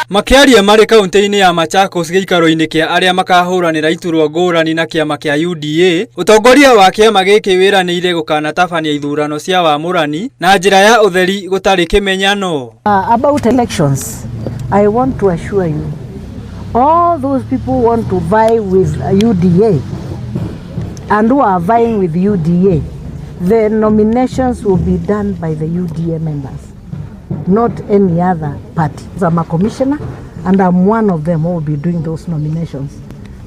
Makiaria marĩ kaunti-inĩ ya Machakos gĩikaro-inĩ kĩa arĩa makahũranĩra iturwa ngũrani na kĩama kĩa UDA, ũtongoria wa kĩama gĩkĩ wĩranĩire gũkanatabania ithurano cia wamũrani na njĩra ya ũtheri gũtarĩ kĩmenyano. About elections, I want to assure you, all those people who want to vie with UDA and who are vying with UDA, the nominations will be done by the UDA members, not any other party. I'm a commissioner and I'm one of them who will be doing those nominations.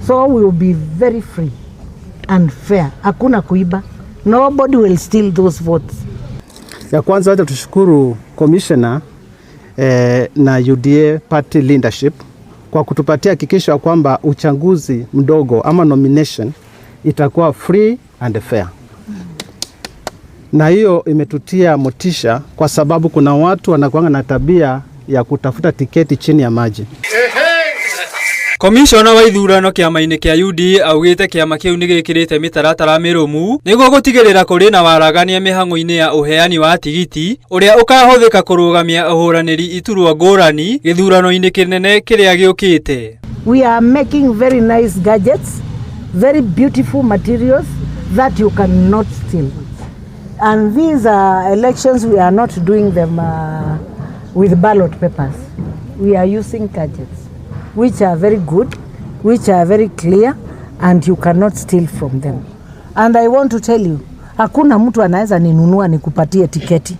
So we will be very free and fair. Hakuna kuiba. Nobody will steal those votes. Ya kwanza wacha tushukuru commissioner na UDA party leadership kwa kutupatia hakikisho kwamba uchaguzi mdogo ama nomination itakuwa free and fair. Na hiyo imetutia motisha kwa sababu kuna watu wanakuanga na tabia ya kutafuta tiketi chini ya maji. Komishona wa ithurano kĩama-inĩ kĩa UDA augĩte kĩama kĩu nĩ gĩkĩrĩte mĩtaratara mĩrũmu nĩguo gũtigĩrĩra kũrĩ na waragania mĩhang'o-inĩ ya ũheani wa tigiti ũrĩa ũkahũthĩka kũrũgamia ahũranĩri iturwa ngũrani gĩthurano-inĩ kĩnene kĩrĩa gĩũkĩte. We are making very nice gadgets, very beautiful materials that you cannot steal. And these elections, we are not doing them with ballot papers. We are using gadgets, which are very good, which are very clear, and you cannot steal from them. And I want to tell you, hakuna mtu anaweza ninunua nikupatie tiketi.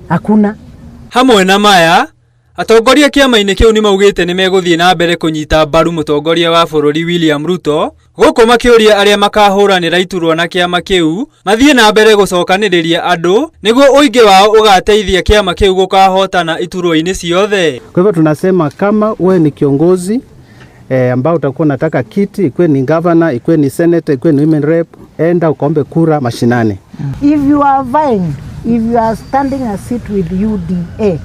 Hakuna. Hamwe na maya, atongoria kĩama-inĩ kĩu nĩmaugĩte nĩmegũthiĩ na mbere kũnyita mbaru mũtongoria wa bũrũri William Ruto, gũkũ makĩũria arĩa makahũranĩra iturwa na kĩama kĩu mathiĩ na mbere gũcokanĩrĩria andũ nĩguo ũingĩ wao ũgateithia kĩama kĩu gũkahotana iturwa-inĩ ciothe. Kwa hivyo tunasema kama wewe ni kiongozi ambao utakuwa unataka kiti, ikuwe ni governor, ikuwe ni senator, ikuwe ni women rep, enda ukaombe kura mashinani. If you are vying, if you are standing a seat with UDA,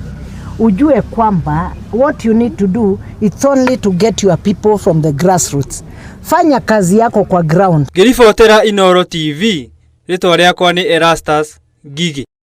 ujue kwamba what you need to do, it's only to get your people from the grassroots. Fanya kazi yako kwa ground. Ngĩribotera Inooro TV, rĩtwa rĩakwa nĩ Erastus Ngigi.